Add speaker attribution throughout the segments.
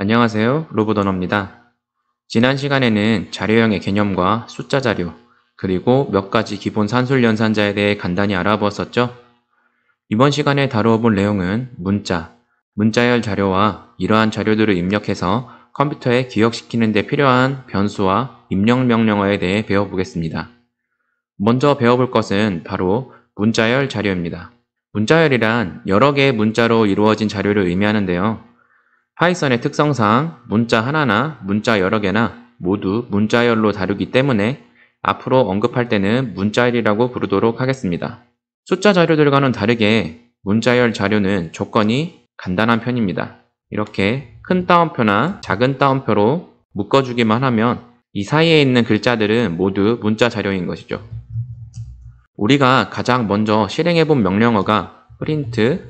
Speaker 1: 안녕하세요. 로봇 언어입니다. 지난 시간에는 자료형의 개념과 숫자 자료, 그리고 몇 가지 기본 산술 연산자에 대해 간단히 알아보았었죠? 이번 시간에 다루어 볼 내용은 문자열 자료와 이러한 자료들을 입력해서 컴퓨터에 기억시키는 데 필요한 변수와 입력 명령어에 대해 배워보겠습니다. 먼저 배워볼 것은 바로 문자열 자료입니다. 문자열이란 여러 개의 문자로 이루어진 자료를 의미하는데요. 파이썬의 특성상 문자 하나나 문자 여러 개나 모두 문자열로 다루기 때문에 앞으로 언급할 때는 문자열이라고 부르도록 하겠습니다. 숫자 자료들과는 다르게 문자열 자료는 조건이 간단한 편입니다. 이렇게 큰 따옴표나 작은 따옴표로 묶어주기만 하면 이 사이에 있는 글자들은 모두 문자 자료인 것이죠. 우리가 가장 먼저 실행해본 명령어가 print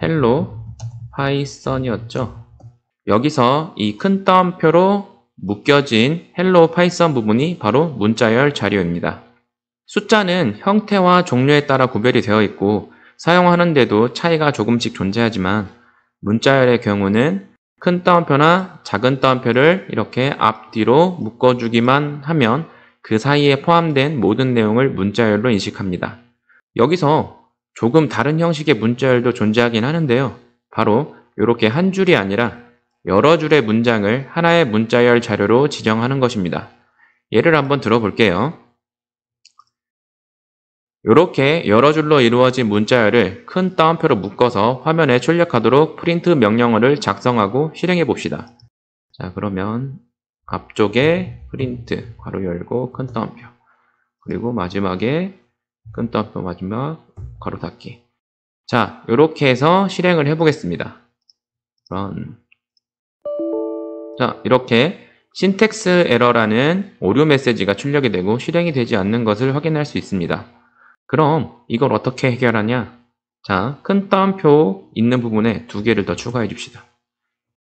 Speaker 1: hello 파이썬이었죠. 여기서 이 큰 따옴표로 묶여진 헬로 파이썬 부분이 바로 문자열 자료입니다. 숫자는 형태와 종류에 따라 구별이 되어 있고 사용하는데도 차이가 조금씩 존재하지만 문자열의 경우는 큰 따옴표나 작은 따옴표를 이렇게 앞뒤로 묶어주기만 하면 그 사이에 포함된 모든 내용을 문자열로 인식합니다. 여기서 조금 다른 형식의 문자열도 존재하긴 하는데요. 바로 이렇게 한 줄이 아니라 여러 줄의 문장을 하나의 문자열 자료로 지정하는 것입니다. 예를 한번 들어볼게요. 이렇게 여러 줄로 이루어진 문자열을 큰 따옴표로 묶어서 화면에 출력하도록 프린트 명령어를 작성하고 실행해 봅시다. 자, 그러면 앞쪽에 프린트 괄호 열고 큰 따옴표, 그리고 마지막에 큰 따옴표 마지막 괄호 닫기. 자, 이렇게 해서 실행을 해보겠습니다. run. 자, 이렇게 신텍스 에러라는 오류 메시지가 출력이 되고 실행이 되지 않는 것을 확인할 수 있습니다. 그럼 이걸 어떻게 해결하냐? 자, 큰 따옴표 있는 부분에 2개를 더 추가해 줍시다.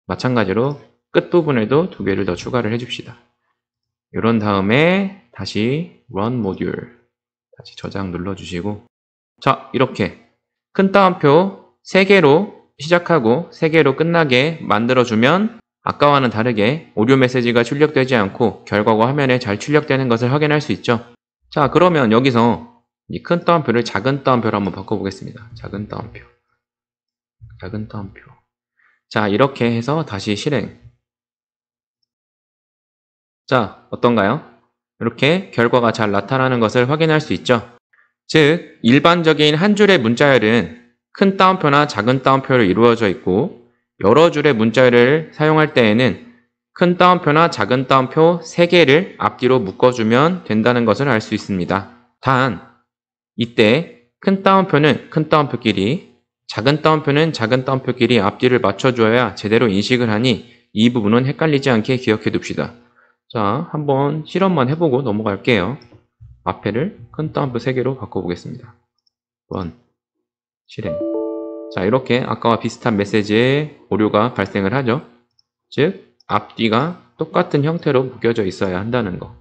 Speaker 1: 마찬가지로 끝부분에도 2개를 더 추가를 해 줍시다. 이런 다음에 다시 run module 다시 저장 눌러주시고, 자, 이렇게 큰 따옴표 3개로 시작하고 3개로 끝나게 만들어주면 아까와는 다르게 오류 메시지가 출력되지 않고 결과가 화면에 잘 출력되는 것을 확인할 수 있죠. 자, 그러면 여기서 이 큰 따옴표를 작은 따옴표로 한번 바꿔보겠습니다. 작은 따옴표. 자, 이렇게 해서 다시 실행. 자, 어떤가요? 이렇게 결과가 잘 나타나는 것을 확인할 수 있죠. 즉, 일반적인 한 줄의 문자열은 큰 따옴표나 작은 따옴표로 이루어져 있고 여러 줄의 문자열을 사용할 때에는 큰 따옴표나 작은 따옴표 3개를 앞뒤로 묶어주면 된다는 것을 알 수 있습니다. 단, 이때 큰 따옴표는 큰 따옴표끼리, 작은 따옴표는 작은 따옴표끼리 앞뒤를 맞춰줘야 제대로 인식을 하니 이 부분은 헷갈리지 않게 기억해 둡시다. 자, 한번 실험만 해보고 넘어갈게요. 앞에를 큰 따옴표 3개로 바꿔보겠습니다. run, 실행. 자, 이렇게 아까와 비슷한 메시지에 오류가 발생을 하죠. 즉, 앞뒤가 똑같은 형태로 묶여져 있어야 한다는 거.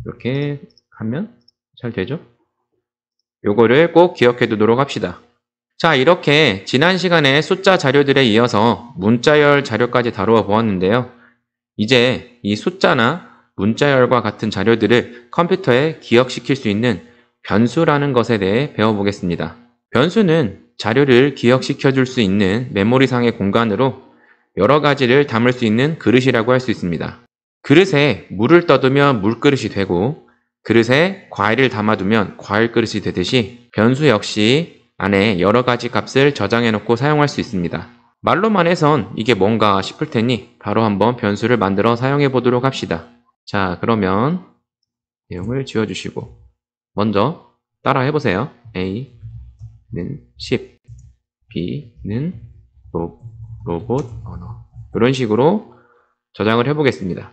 Speaker 1: 이렇게 하면 잘 되죠? 요거를 꼭 기억해 두도록 합시다. 자, 이렇게 지난 시간에 숫자 자료들에 이어서 문자열 자료까지 다루어 보았는데요. 이제 이 숫자나 문자열과 같은 자료들을 컴퓨터에 기억시킬 수 있는 변수라는 것에 대해 배워보겠습니다. 변수는 자료를 기억시켜 줄 수 있는 메모리상의 공간으로 여러 가지를 담을 수 있는 그릇이라고 할 수 있습니다. 그릇에 물을 떠두면 물그릇이 되고 그릇에 과일을 담아두면 과일 그릇이 되듯이 변수 역시 안에 여러 가지 값을 저장해 놓고 사용할 수 있습니다. 말로만 해선 이게 뭔가 싶을 테니 바로 한번 변수를 만들어 사용해 보도록 합시다. 자, 그러면 내용을 지워주시고 먼저 따라 해보세요. A는 10, B는 로봇 언어. 이런 식으로 저장을 해보겠습니다.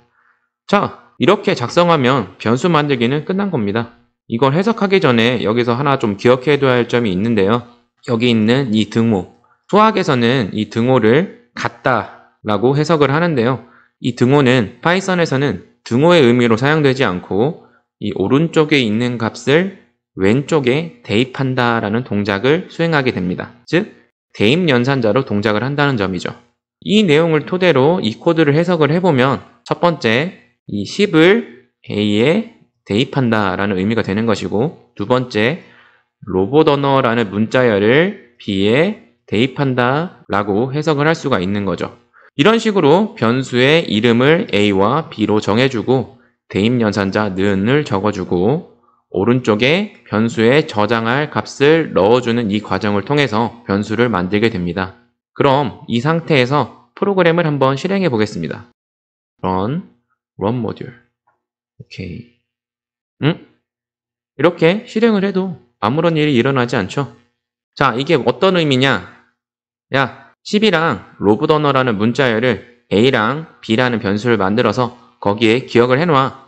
Speaker 1: 자, 이렇게 작성하면 변수 만들기는 끝난 겁니다. 이걸 해석하기 전에 여기서 하나 좀 기억해 둬야 할 점이 있는데요. 여기 있는 이 등호. 수학에서는 이 등호를 같다라고 해석을 하는데요. 이 등호는 파이썬에서는 등호의 의미로 사용되지 않고 이 오른쪽에 있는 값을 왼쪽에 대입한다라는 동작을 수행하게 됩니다. 즉, 대입 연산자로 동작을 한다는 점이죠. 이 내용을 토대로 이 코드를 해석을 해보면 첫 번째, 이 10을 A에 대입한다 라는 의미가 되는 것이고, 두 번째, 로봇 언어라는 문자열을 B에 대입한다 라고 해석을 할 수가 있는 거죠. 이런 식으로 변수의 이름을 A와 B로 정해주고 대입 연산자 는을 적어주고 오른쪽에 변수에 저장할 값을 넣어주는 이 과정을 통해서 변수를 만들게 됩니다. 그럼 이 상태에서 프로그램을 한번 실행해 보겠습니다. run module. 오케이. 이렇게 실행을 해도 아무런 일이 일어나지 않죠. 자, 이게 어떤 의미냐? 야, 10이랑 로봇 언어라는 문자열을 A랑 B라는 변수를 만들어서 거기에 기억을 해놔.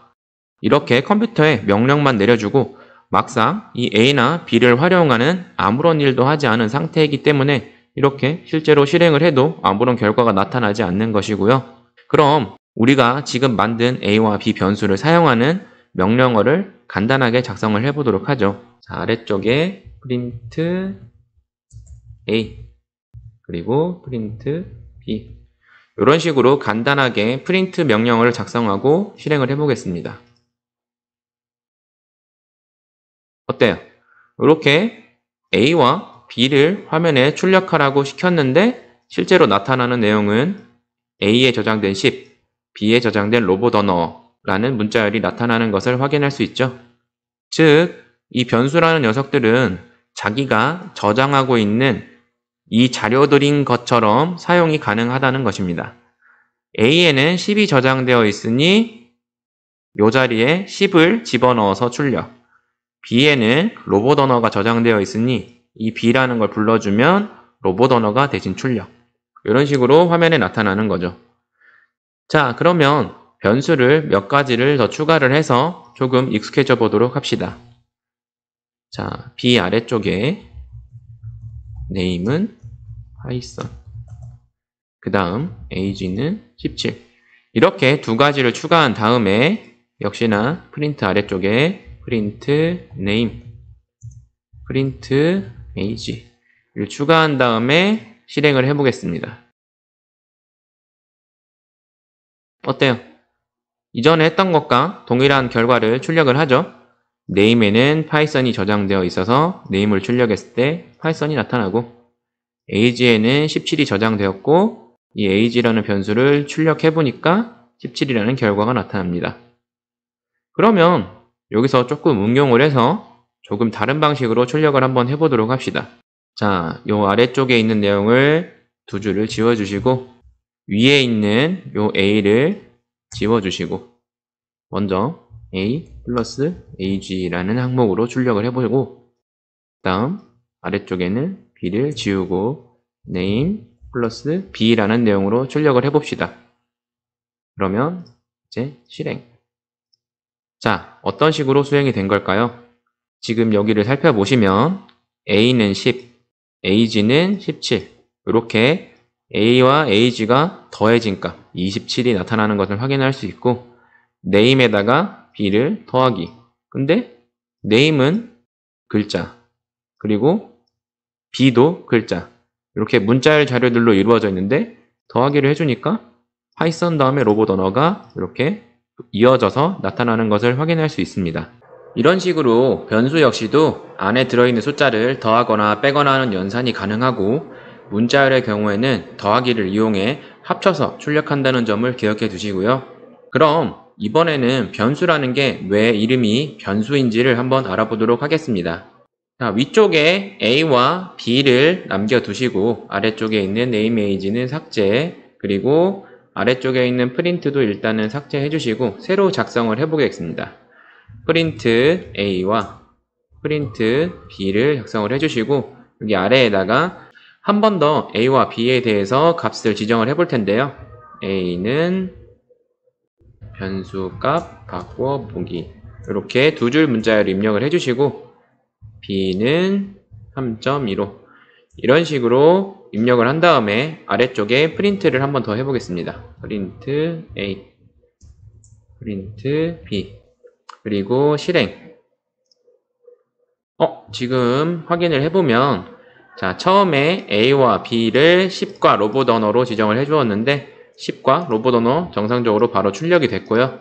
Speaker 1: 이렇게 컴퓨터에 명령만 내려주고 막상 이 A나 B를 활용하는 아무런 일도 하지 않은 상태이기 때문에 이렇게 실제로 실행을 해도 아무런 결과가 나타나지 않는 것이고요. 그럼 우리가 지금 만든 A와 B 변수를 사용하는 명령어를 간단하게 작성을 해보도록 하죠. 자, 아래쪽에 print A 그리고 print B 이런 식으로 간단하게 프린트 명령어를 작성하고 실행을 해보겠습니다. 어때요? 이렇게 A와 B를 화면에 출력하라고 시켰는데 실제로 나타나는 내용은 A에 저장된 10, B에 저장된 로봇 언어라는 문자열이 나타나는 것을 확인할 수 있죠. 즉, 이 변수라는 녀석들은 자기가 저장하고 있는 이 자료들인 것처럼 사용이 가능하다는 것입니다. A에는 10이 저장되어 있으니 이 자리에 10을 집어넣어서 출력. B에는 로봇 언어가 저장되어 있으니 이 B라는 걸 불러주면 로봇 언어가 대신 출력. 이런 식으로 화면에 나타나는 거죠. 자, 그러면 변수를 몇 가지를 더 추가를 해서 조금 익숙해져 보도록 합시다. 자, B 아래쪽에 name은 파이썬, 그 다음 age는 17. 이렇게 두 가지를 추가한 다음에 역시나 프린트 아래쪽에 print name, print age를 추가한 다음에 실행을 해보겠습니다. 어때요? 이전에 했던 것과 동일한 결과를 출력을 하죠. name에는 파이썬이 저장되어 있어서 name을 출력했을 때 파이썬이 나타나고 age에는 17이 저장되었고 이 age라는 변수를 출력해보니까 17이라는 결과가 나타납니다. 그러면 여기서 조금 응용을 해서 조금 다른 방식으로 출력을 한번 해보도록 합시다. 자, 요 아래쪽에 있는 내용을 두 줄을 지워주시고 위에 있는 요 a를 지워주시고 먼저 a 플러스 ag라는 항목으로 출력을 해보고 다음 아래쪽에는 b를 지우고 name 플러스 b라는 내용으로 출력을 해봅시다. 그러면 이제 실행. 자, 어떤 식으로 수행이 된 걸까요? 지금 여기를 살펴보시면 a는 10, ag는 17 이렇게 a와 ag가 더해진 값 27이 나타나는 것을 확인할 수 있고 name에다가 b를 더하기. 근데 name은 글자 그리고 b도 글자 이렇게 문자열 자료들로 이루어져 있는데 더하기를 해주니까 파이썬 다음에 로봇 언어가 이렇게 이어져서 나타나는 것을 확인할 수 있습니다. 이런 식으로 변수 역시도 안에 들어있는 숫자를 더하거나 빼거나 하는 연산이 가능하고 문자열의 경우에는 더하기를 이용해 합쳐서 출력한다는 점을 기억해 두시고요. 그럼 이번에는 변수라는 게 왜 이름이 변수인지를 한번 알아보도록 하겠습니다. 자, 위쪽에 A와 B를 남겨두시고 아래쪽에 있는 name age는 삭제, 그리고 아래쪽에 있는 print도 일단은 삭제해 주시고 새로 작성을 해보겠습니다. print A와 print B를 작성을 해주시고 여기 아래에다가 한 번 더 A와 B에 대해서 값을 지정을 해볼 텐데요. A는 변수값 바꿔보기 이렇게 두 줄 문자열을 입력을 해주시고 B는 3.15 이런 식으로 입력을 한 다음에 아래쪽에 프린트를 한번 더 해보겠습니다. print A, print B 그리고 실행. 지금 확인을 해보면 자, 처음에 A와 B를 10과 로봇 언어로 지정을 해주었는데 10과 로봇 언어 정상적으로 바로 출력이 됐고요.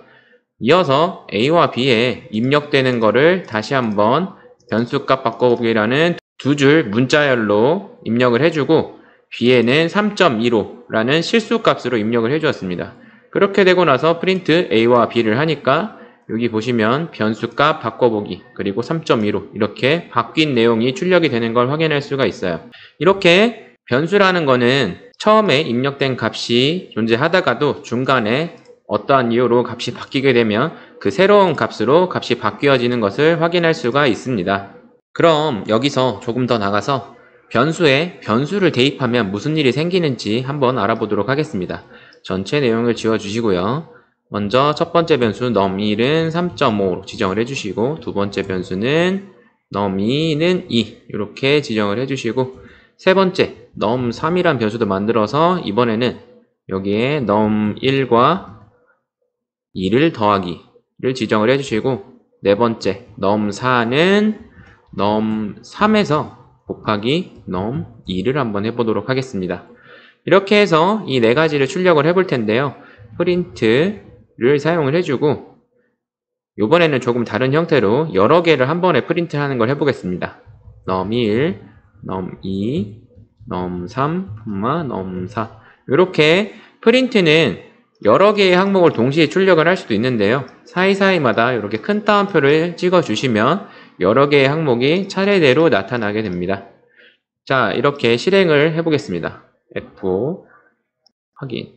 Speaker 1: 이어서 A와 B에 입력되는 거를 다시 한번 변수값 바꿔보기라는 두 줄 문자열로 입력을 해주고 B에는 3.25라는 실수값으로 입력을 해주었습니다. 그렇게 되고 나서 프린트 A와 B를 하니까 여기 보시면 변수값 바꿔보기 그리고 3.15 이렇게 바뀐 내용이 출력이 되는 걸 확인할 수가 있어요. 이렇게 변수라는 거는 처음에 입력된 값이 존재하다가도 중간에 어떠한 이유로 값이 바뀌게 되면 그 새로운 값으로 값이 바뀌어지는 것을 확인할 수가 있습니다. 그럼 여기서 조금 더 나가서 변수에 변수를 대입하면 무슨 일이 생기는지 한번 알아보도록 하겠습니다. 전체 내용을 지워주시고요. 먼저 첫 번째 변수 num1은 3.5로 지정을 해주시고 두 번째 변수는 num2는 2 이렇게 지정을 해주시고 세 번째 num3이란 변수도 만들어서 이번에는 여기에 num1과 2를 더하기를 지정을 해주시고 네 번째 num4는 num3에서 곱하기 num2를 한번 해보도록 하겠습니다. 이렇게 해서 이 네 가지를 출력을 해볼 텐데요. 프린트를 사용을 해주고 이번에는 조금 다른 형태로 여러 개를 한 번에 프린트하는 걸 해보겠습니다. num1, num2, num3, num4 이렇게 프린트는 여러 개의 항목을 동시에 출력을 할 수도 있는데요. 사이사이마다 이렇게 큰 따옴표를 찍어주시면 여러 개의 항목이 차례대로 나타나게 됩니다. 자, 이렇게 실행을 해보겠습니다. F 확인.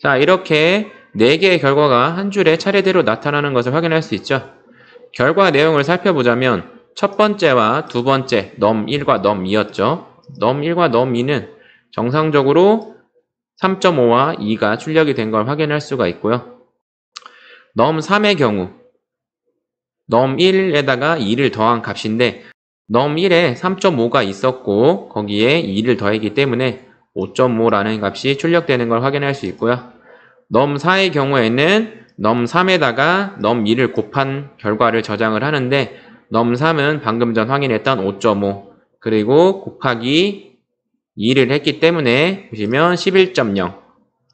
Speaker 1: 자, 이렇게 4개의 결과가 한 줄에 차례대로 나타나는 것을 확인할 수 있죠. 결과 내용을 살펴보자면 첫 번째와 두 번째 num1과 num2였죠. num1과 num2는 정상적으로 3.5와 2가 출력이 된 걸 확인할 수가 있고요. num3의 경우 num1에다가 2를 더한 값인데 num1에 3.5가 있었고 거기에 2를 더했기 때문에 5.5라는 값이 출력되는 걸 확인할 수 있고요. num4의 경우에는 num3에다가 num2를 곱한 결과를 저장을 하는데 num3은 방금 전 확인했던 5.5 그리고 곱하기 2를 했기 때문에 보시면 11.0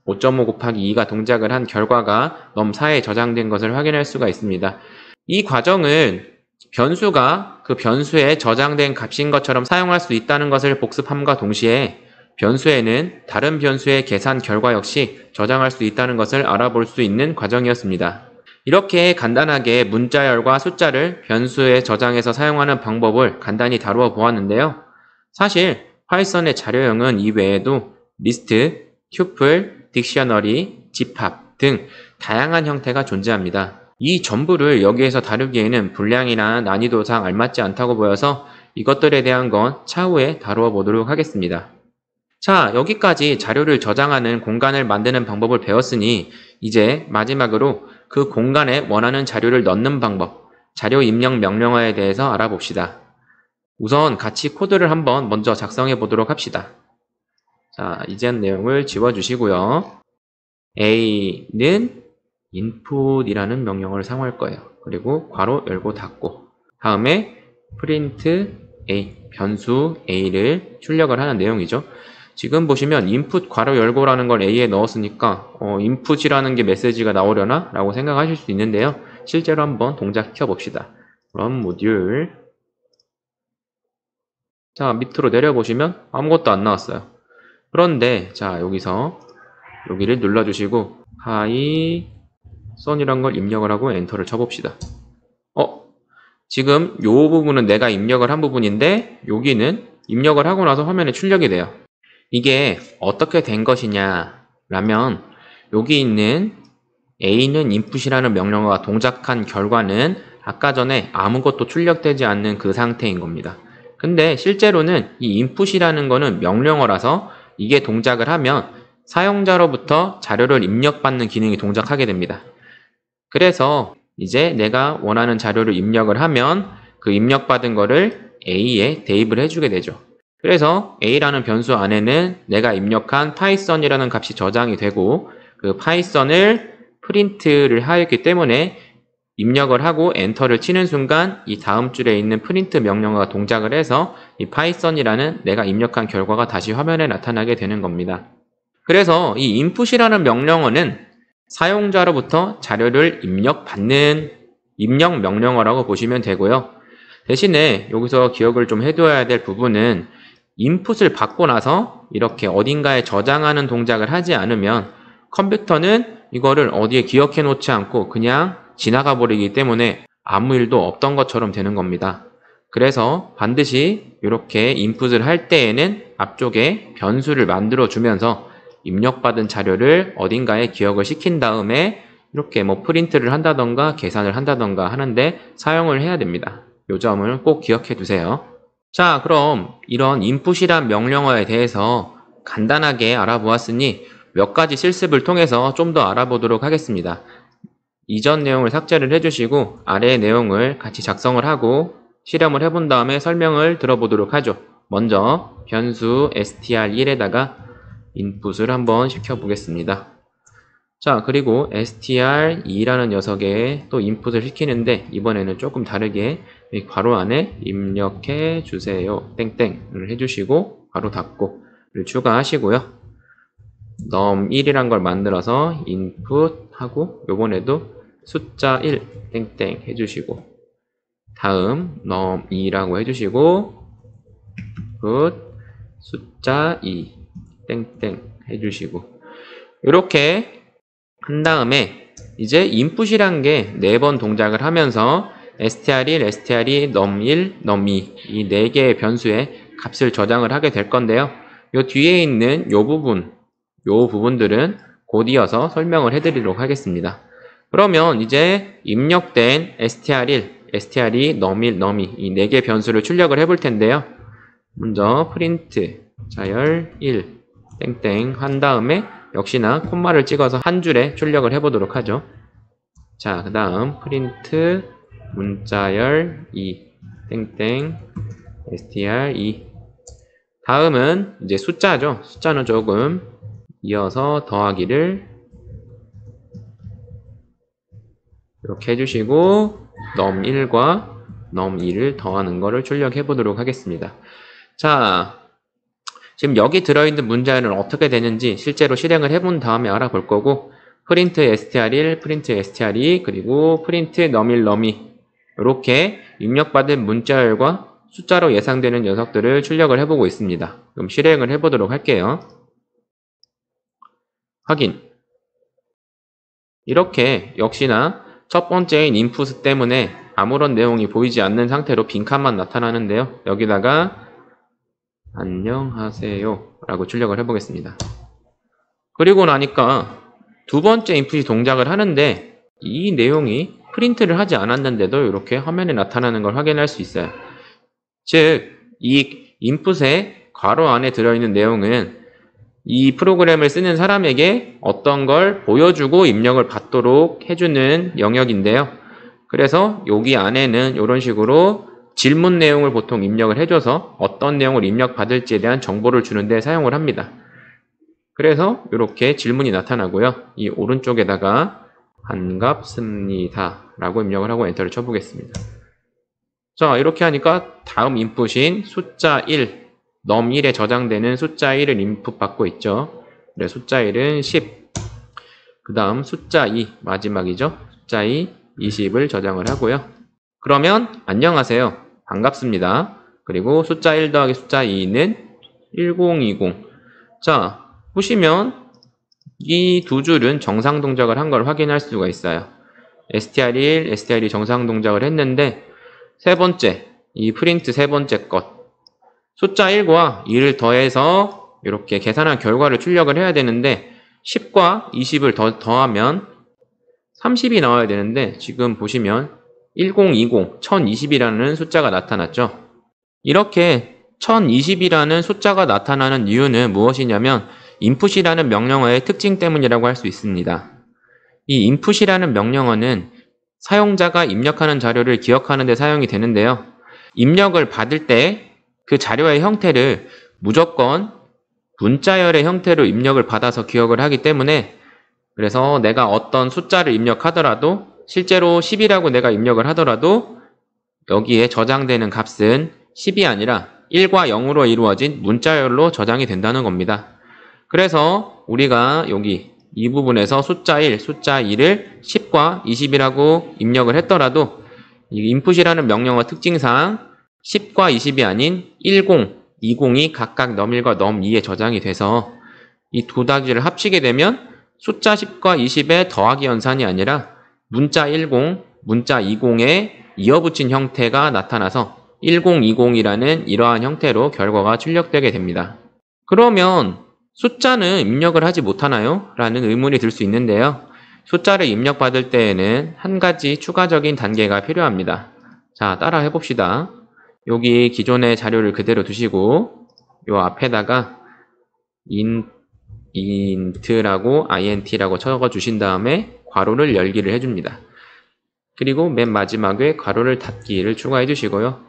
Speaker 1: 5.5 곱하기 2가 동작을 한 결과가 num4에 저장된 것을 확인할 수가 있습니다. 이 과정은 변수가 그 변수에 저장된 값인 것처럼 사용할 수 있다는 것을 복습함과 동시에 변수에는 다른 변수의 계산 결과 역시 저장할 수 있다는 것을 알아볼 수 있는 과정이었습니다. 이렇게 간단하게 문자열과 숫자를 변수에 저장해서 사용하는 방법을 간단히 다루어 보았는데요. 사실 파이썬의 자료형은 이외에도 리스트, 튜플, 딕셔너리, 집합 등 다양한 형태가 존재합니다. 이 전부를 여기에서 다루기에는 분량이나 난이도상 알맞지 않다고 보여서 이것들에 대한 건 차후에 다루어 보도록 하겠습니다. 자, 여기까지 자료를 저장하는 공간을 만드는 방법을 배웠으니 이제 마지막으로 그 공간에 원하는 자료를 넣는 방법, 자료 입력 명령어에 대해서 알아봅시다. 우선 같이 코드를 한번 먼저 작성해 보도록 합시다. 자, 이전 내용을 지워주시고요. A는 input이라는 명령어를 사용할 거예요. 그리고 괄호 열고 닫고 다음에 print A, 변수 A를 출력을 하는 내용이죠. 지금 보시면 input 괄호 열고라는 걸 A에 넣었으니까 input이라는 게 메시지가 나오려나? 라고 생각하실 수 있는데요. 실제로 한번 동작시켜 봅시다. run 모듈 자, 밑으로 내려보시면 아무것도 안 나왔어요. 그런데 자, 여기서 여기를 눌러주시고 파이썬이란 걸 입력을 하고 엔터를 쳐봅시다. 지금 요 부분은 내가 입력을 한 부분인데 여기는 입력을 하고 나서 화면에 출력이 돼요. 이게 어떻게 된 것이냐 라면 여기 있는 A는 input이라는 명령어가 동작한 결과는 아까 전에 아무것도 출력되지 않는 그 상태인 겁니다. 근데 실제로는 이 input이라는 거는 명령어라서 이게 동작을 하면 사용자로부터 자료를 입력받는 기능이 동작하게 됩니다. 그래서 이제 내가 원하는 자료를 입력을 하면 그 입력받은 거를 A에 대입을 해주게 되죠. 그래서 A라는 변수 안에는 내가 입력한 파이썬이라는 값이 저장이 되고 그 파이썬을 프린트를 하였기 때문에 입력을 하고 엔터를 치는 순간 이 다음 줄에 있는 프린트 명령어가 동작을 해서 이 파이썬이라는 내가 입력한 결과가 다시 화면에 나타나게 되는 겁니다. 그래서 이 input이라는 명령어는 사용자로부터 자료를 입력받는 입력 명령어라고 보시면 되고요. 대신에 여기서 기억을 좀 해둬야 될 부분은 인풋을 받고 나서 이렇게 어딘가에 저장하는 동작을 하지 않으면 컴퓨터는 이거를 어디에 기억해 놓지 않고 그냥 지나가 버리기 때문에 아무 일도 없던 것처럼 되는 겁니다. 그래서 반드시 이렇게 인풋을 할 때에는 앞쪽에 변수를 만들어 주면서 입력받은 자료를 어딘가에 기억을 시킨 다음에 이렇게 뭐 프린트를 한다던가 계산을 한다던가 하는데 사용을 해야 됩니다. 이 점을 꼭 기억해 두세요. 자, 그럼 이런 input이란 명령어에 대해서 간단하게 알아보았으니 몇 가지 실습을 통해서 좀 더 알아보도록 하겠습니다. 이전 내용을 삭제를 해주시고 아래의 내용을 같이 작성을 하고 실험을 해본 다음에 설명을 들어보도록 하죠. 먼저 변수 str1에다가 인풋을 한번 시켜보겠습니다. 자, 그리고 str2라는 녀석에 또 인풋을 시키는데 이번에는 조금 다르게 이 괄호 안에 입력해 주세요. 땡땡을 해주시고 괄호 닫고 추가하시고요. num1이란 걸 만들어서 input 하고 요번에도 숫자 1 땡땡 해주시고 다음 num2라고 해주시고 put 숫자 2 땡땡 해주시고 이렇게 한 다음에 이제 input이란 게 4번 동작을 하면서 str1, str2, num1, num2 이 4개의 변수에 값을 저장을 하게 될 건데요. 요 뒤에 있는 요 부분들은 곧 이어서 설명을 해드리도록 하겠습니다. 그러면 이제 입력된 str1, str2, num1, num2 이 4개 변수를 출력을 해볼 텐데요. 먼저 print 자열 1 땡땡 한 다음에 역시나 콤마를 찍어서 한 줄에 출력을 해보도록 하죠. 자, 그 다음 print 문자열 2 땡땡 str2 다음은 이제 숫자죠. 숫자는 조금 이어서 더하기를 이렇게 해주시고 num1과 num2를 더하는 거를 출력해 보도록 하겠습니다. 자, 지금 여기 들어있는 문자열은 어떻게 되는지 실제로 실행을 해본 다음에 알아볼 거고 print str1, print str2, 그리고 print num1, num2 이렇게 입력받은 문자열과 숫자로 예상되는 녀석들을 출력을 해보고 있습니다. 그럼 실행을 해보도록 할게요. 확인. 이렇게 역시나 첫 번째인 input 때문에 아무런 내용이 보이지 않는 상태로 빈칸만 나타나는데요. 여기다가 안녕하세요 라고 출력을 해보겠습니다. 그리고 나니까 두 번째 인풋이 동작을 하는데 이 내용이 프린트를 하지 않았는데도 이렇게 화면에 나타나는 걸 확인할 수 있어요. 즉, 이 인풋의 괄호 안에 들어있는 내용은 이 프로그램을 쓰는 사람에게 어떤 걸 보여주고 입력을 받도록 해주는 영역인데요. 그래서 여기 안에는 이런 식으로 질문 내용을 보통 입력을 해줘서 어떤 내용을 입력받을지에 대한 정보를 주는데 사용을 합니다. 그래서 이렇게 질문이 나타나고요. 이 오른쪽에다가 반갑습니다 라고 입력을 하고 엔터를 쳐보겠습니다. 자, 이렇게 하니까 다음 인풋인 숫자 1, num1에 저장되는 숫자 1을 인풋 받고 있죠. 그래, 숫자 1은 10. 그 다음 숫자 2, 마지막이죠. 숫자 2, 20을 저장을 하고요. 그러면 안녕하세요. 반갑습니다. 그리고 숫자 1 더하기 숫자 2는 1020. 자, 보시면 이 두 줄은 정상 동작을 한 걸 확인할 수가 있어요. str1, str2 정상 동작을 했는데 세 번째, 이 프린트 세 번째 것 숫자 1과 2를 더해서 이렇게 계산한 결과를 출력을 해야 되는데 10과 20을 더하면 30이 나와야 되는데 지금 보시면 1020, 1020이라는 숫자가 나타났죠. 이렇게 1020이라는 숫자가 나타나는 이유는 무엇이냐면 input이라는 명령어의 특징 때문이라고 할 수 있습니다. 이 input이라는 명령어는 사용자가 입력하는 자료를 기억하는 데 사용이 되는데요. 입력을 받을 때 그 자료의 형태를 무조건 문자열의 형태로 입력을 받아서 기억을 하기 때문에 그래서 내가 어떤 숫자를 입력하더라도 실제로 10이라고 내가 입력을 하더라도 여기에 저장되는 값은 10이 아니라 1과 0으로 이루어진 문자열로 저장이 된다는 겁니다. 그래서 우리가 여기 이 부분에서 숫자 1, 숫자 2를 10과 20이라고 입력을 했더라도 이 input이라는 명령어 특징상 10과 20이 아닌 10, 20이 각각 num1과 num2에 저장이 돼서 이 두 다기를 합치게 되면 숫자 10과 20의 더하기 연산이 아니라 문자 10, 문자 20에 이어붙인 형태가 나타나서 1020이라는 이러한 형태로 결과가 출력되게 됩니다. 그러면 숫자는 입력을 하지 못하나요? 라는 의문이 들 수 있는데요. 숫자를 입력받을 때에는 한 가지 추가적인 단계가 필요합니다. 자, 따라 해봅시다. 여기 기존의 자료를 그대로 두시고 요 앞에다가 int라고 int라고 적어주신 다음에 괄호를 열기를 해줍니다. 그리고 맨 마지막에 괄호를 닫기를 추가해 주시고요.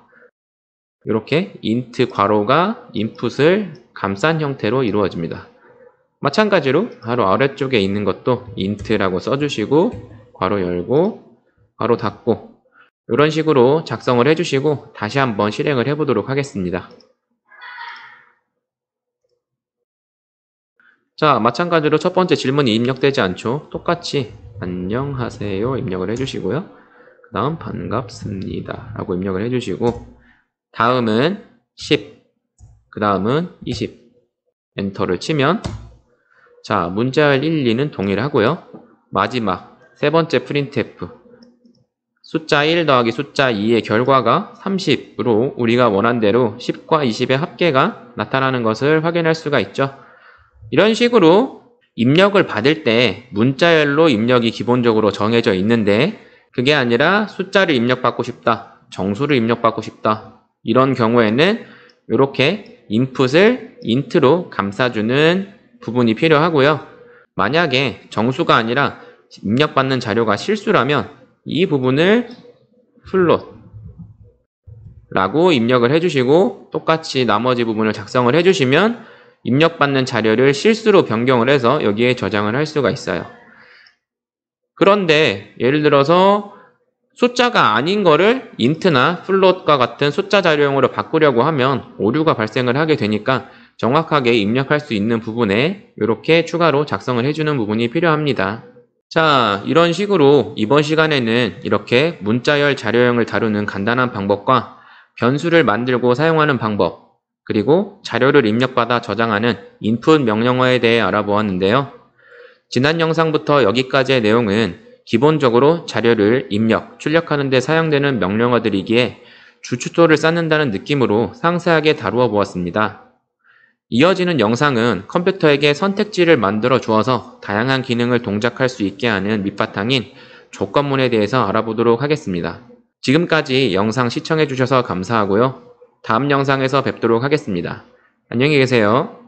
Speaker 1: 이렇게 int 괄호가 input을 감싼 형태로 이루어집니다. 마찬가지로 바로 아래쪽에 있는 것도 int라고 써주시고 괄호 열고 괄호 닫고 이런 식으로 작성을 해주시고 다시 한번 실행을 해보도록 하겠습니다. 자, 마찬가지로 첫 번째 질문이 입력되지 않죠. 똑같이 안녕하세요 입력을 해주시고요. 그 다음 반갑습니다 라고 입력을 해주시고 다음은 10, 그 다음은 20 엔터를 치면 자, 문자열 1, 2는 동일하고요. 마지막 세 번째 printf 숫자 1 더하기 숫자 2의 결과가 30으로 우리가 원한 대로 10과 20의 합계가 나타나는 것을 확인할 수가 있죠. 이런 식으로 입력을 받을 때 문자열로 입력이 기본적으로 정해져 있는데 그게 아니라 숫자를 입력받고 싶다, 정수를 입력받고 싶다 이런 경우에는 이렇게 input을 int로 감싸주는 부분이 필요하고요. 만약에 정수가 아니라 입력받는 자료가 실수라면 이 부분을 float 라고 입력을 해주시고 똑같이 나머지 부분을 작성을 해주시면 입력받는 자료를 실수로 변경을 해서 여기에 저장을 할 수가 있어요. 그런데 예를 들어서 숫자가 아닌 거를 int나 float과 같은 숫자 자료형으로 바꾸려고 하면 오류가 발생을 하게 되니까 정확하게 입력할 수 있는 부분에 이렇게 추가로 작성을 해주는 부분이 필요합니다. 자, 이런 식으로 이번 시간에는 이렇게 문자열 자료형을 다루는 간단한 방법과 변수를 만들고 사용하는 방법 그리고 자료를 입력받아 저장하는 input 명령어에 대해 알아보았는데요. 지난 영상부터 여기까지의 내용은 기본적으로 자료를 입력, 출력하는 데 사용되는 명령어들이기에 주추도를 쌓는다는 느낌으로 상세하게 다루어 보았습니다. 이어지는 영상은 컴퓨터에게 선택지를 만들어 주어서 다양한 기능을 동작할 수 있게 하는 밑바탕인 조건문에 대해서 알아보도록 하겠습니다. 지금까지 영상 시청해 주셔서 감사하고요. 다음 영상에서 뵙도록 하겠습니다. 안녕히 계세요.